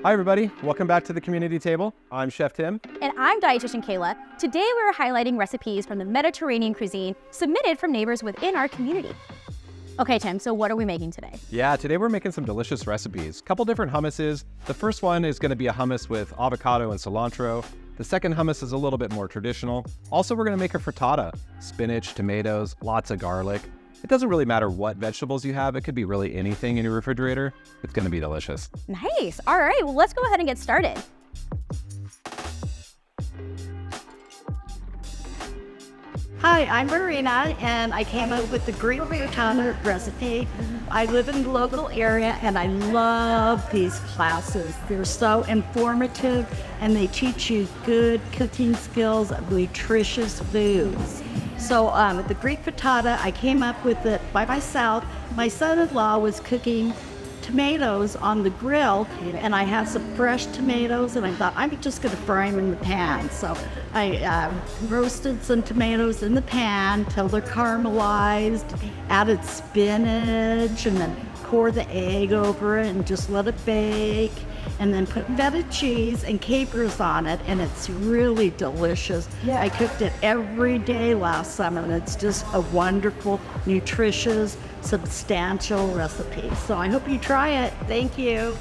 Hi everybody, welcome back to the community table. I'm Chef Tim. And I'm Dietitian Kayla. Today we're highlighting recipes from the Mediterranean cuisine submitted from neighbors within our community. Okay, Tim, so what are we making today? Yeah, today we're making some delicious recipes. Couple different hummuses. The first one is going to be a hummus with avocado and cilantro. The second hummus is a little bit more traditional. Also, we're going to make a frittata. Spinach, tomatoes, lots of garlic. It doesn't really matter what vegetables you have. It could be really anything in your refrigerator. It's going to be delicious. Nice. All right, well, let's go ahead and get started. Hi, I'm Marina, and I came up with the Greek frittata recipe. I live in the local area, and I love these classes. They're so informative, and they teach you good cooking skills of nutritious foods. So the Greek frittata, I came up with it by myself. My son-in-law was cooking tomatoes on the grill, and I had some fresh tomatoes, and I thought I'm just going to fry them in the pan. So I roasted some tomatoes in the pan till they're caramelized, added spinach, and then pour the egg over it and just let it bake, and then put feta cheese and capers on it, and it's really delicious. Yeah. I cooked it every day last summer, and it's just a wonderful, nutritious, substantial recipe. So I hope you try it. Thank you.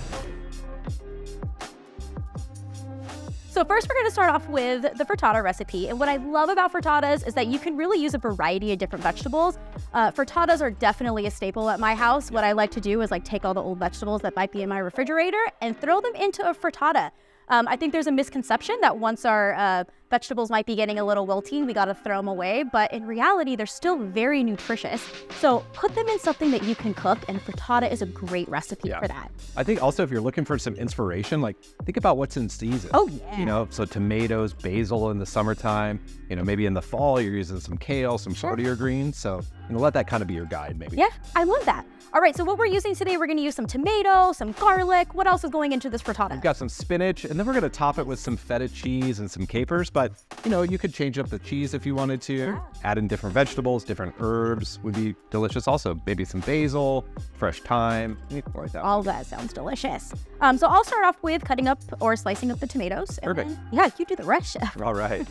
So first we're going to start off with the frittata recipe. And what I love about frittatas is that you can really use a variety of different vegetables. Frittatas are definitely a staple at my house. What I like to do is take all the old vegetables that might be in my refrigerator and throw them into a frittata. I think there's a misconception that once our vegetables might be getting a little wilty, we gotta throw them away, but in reality, they're still very nutritious. So put them in something that you can cook, and frittata is a great recipe for that. I think also if you're looking for some inspiration, think about what's in season. Oh yeah. So tomatoes, basil in the summertime, maybe in the fall, you're using some kale, some shortier greens. So, let that kind of be your guide maybe. Yeah, I love that. All right, so what we're using today, we're gonna use some tomato, some garlic. What else is going into this frittata? We've got some spinach, and then we're gonna top it with some feta cheese and some capers, but you could change up the cheese if you wanted to. Yeah. Add in different vegetables, different herbs would be delicious also. Maybe some basil, fresh thyme, anything like that. All that sounds delicious. So I'll start off with cutting up or slicing up the tomatoes. Perfect. Yeah, you do the rest, Chef. All right.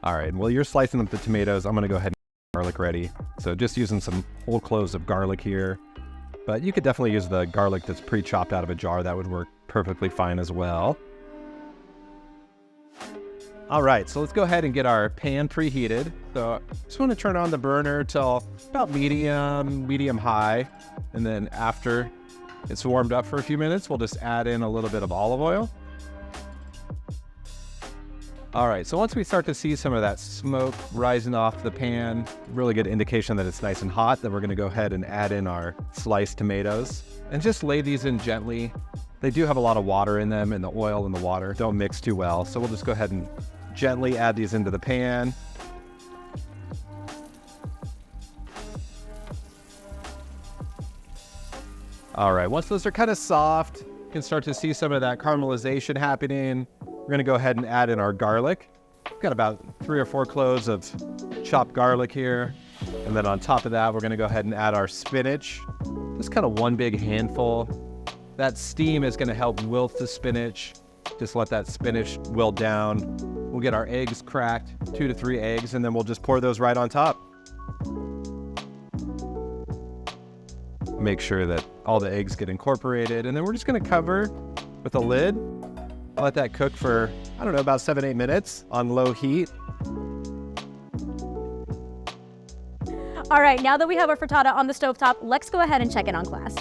All right, well, you're slicing up the tomatoes. I'm gonna go ahead and get garlic ready. So just using some whole cloves of garlic here, but you could definitely use the garlic that's pre-chopped out of a jar. That would work perfectly fine as well. All right, so let's go ahead and get our pan preheated. So just want to turn on the burner till about medium high. And then after it's warmed up for a few minutes, we'll just add in a little bit of olive oil. All right, so once we start to see some of that smoke rising off the pan, really good indication that it's nice and hot, then we're gonna go ahead and add in our sliced tomatoes and just lay these in gently. They do have a lot of water in them, and the oil and the water don't mix too well. So we'll just go ahead and gently add these into the pan. All right, once those are kind of soft, you can start to see some of that caramelization happening. We're gonna go ahead and add in our garlic. We've got about 3 or 4 cloves of chopped garlic here. And then on top of that, we're gonna go ahead and add our spinach. Just kind of one big handful. That steam is gonna help wilt the spinach. Just let that spinach wilt down. We'll get our eggs cracked, 2 to 3 eggs, and then we'll just pour those right on top. Make sure that all the eggs get incorporated, and then we're just gonna cover with a lid. Let that cook for, about 7-8 minutes on low heat. All right, now that we have our frittata on the stovetop, let's go ahead and check in on class.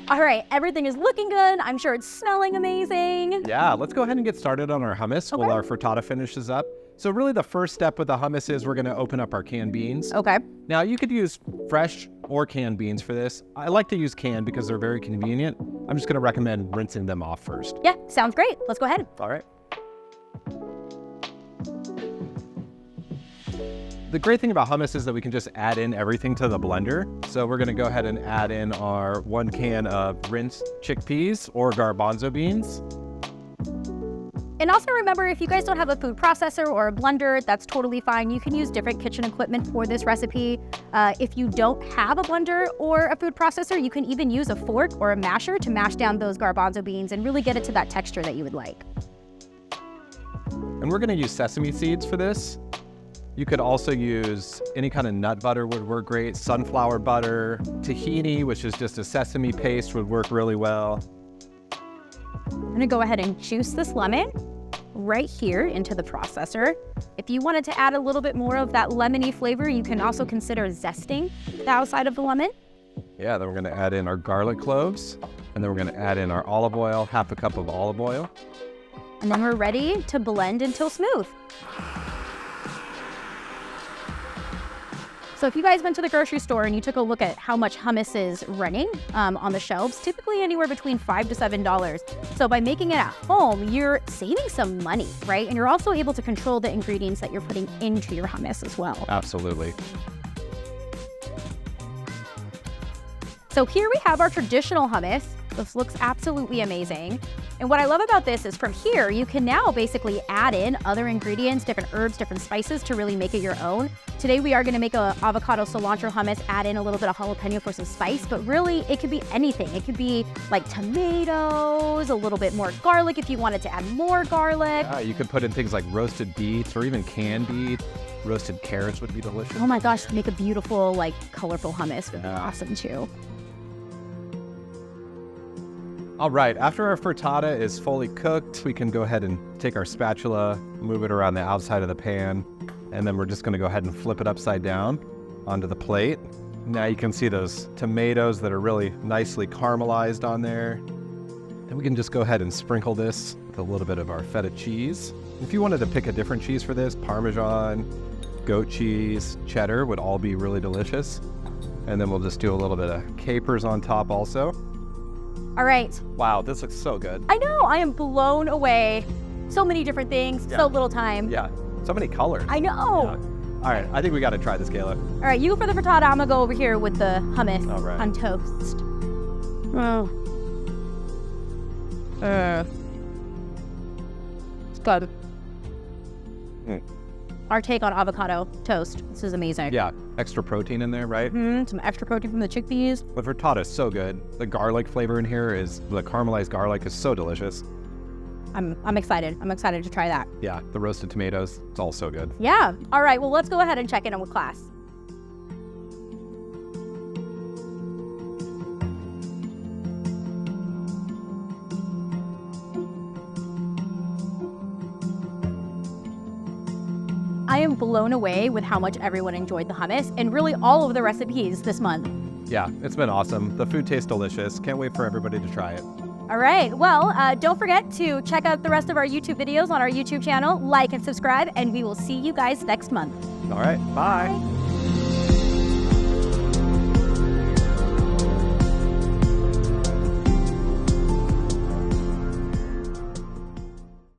All right, everything is looking good. I'm sure it's smelling amazing. Yeah, let's go ahead and get started on our hummus while our frittata finishes up. So really the first step with the hummus is we're gonna open up our canned beans. Okay. Now you could use fresh or canned beans for this. I like to use canned because they're very convenient. I'm just gonna recommend rinsing them off first. Yeah, sounds great. Let's go ahead. All right. The great thing about hummus is that we can just add in everything to the blender. So we're gonna go ahead and add in our 1 can of rinsed chickpeas or garbanzo beans. And also remember, if you guys don't have a food processor or a blender, that's totally fine. You can use different kitchen equipment for this recipe. If you don't have a blender or a food processor, you can even use a fork or a masher to mash down those garbanzo beans and really get it to that texture that you would like. And we're gonna use sesame seeds for this. You could also use any kind of nut butter would work great. Sunflower butter, tahini, which is just a sesame paste, would work really well. I'm gonna go ahead and juice this lemon right here into the processor. If you wanted to add a little bit more of that lemony flavor, you can also consider zesting the outside of the lemon. Yeah, then we're gonna add in our garlic cloves, and then we're gonna add in our olive oil, half a cup of olive oil. And then we're ready to blend until smooth. So if you guys went to the grocery store and you took a look at how much hummus is running on the shelves, typically anywhere between $5 to $7. So by making it at home, you're saving some money, right? And you're also able to control the ingredients that you're putting into your hummus as well. Absolutely. So here we have our traditional hummus. This looks absolutely amazing. And what I love about this is from here, you can now basically add in other ingredients, different herbs, different spices to really make it your own. Today we are gonna make a avocado cilantro hummus, add in a little bit of jalapeno for some spice, but really it could be anything. It could be like tomatoes, a little bit more garlic if you wanted to add more garlic. You could put in things like roasted beets or even canned beets. Roasted carrots would be delicious. Oh my gosh, make a beautiful, like colorful hummus would be awesome too. All right, after our frittata is fully cooked, we can go ahead and take our spatula, move it around the outside of the pan, and then we're just gonna go ahead and flip it upside down onto the plate. Now you can see those tomatoes that are really nicely caramelized on there. And we can just go ahead and sprinkle this with a little bit of our feta cheese. If you wanted to pick a different cheese for this, Parmesan, goat cheese, cheddar would all be really delicious. And then we'll just do a little bit of capers on top also. All right. Wow, this looks so good. I know, I am blown away. So many different things, so little time. Yeah, so many colors. I know. Yeah. All right, I think we gotta try this, Kayla. All right, you go for the frittata. I'm gonna go over here with the hummus on toast. Oh. It's good. Our take on avocado toast. This is amazing. Yeah, extra protein in there, right? Some extra protein from the chickpeas. The frittata is so good. The garlic flavor in here the caramelized garlic is so delicious. I'm excited. I'm excited to try that. Yeah, the roasted tomatoes, it's all so good. Yeah. All right, well, let's go ahead and check in with class. I am blown away with how much everyone enjoyed the hummus and really all of the recipes this month. Yeah, it's been awesome. The food tastes delicious. Can't wait for everybody to try it. All right, well, don't forget to check out the rest of our YouTube videos on our YouTube channel, like and subscribe, and we will see you guys next month. All right, bye.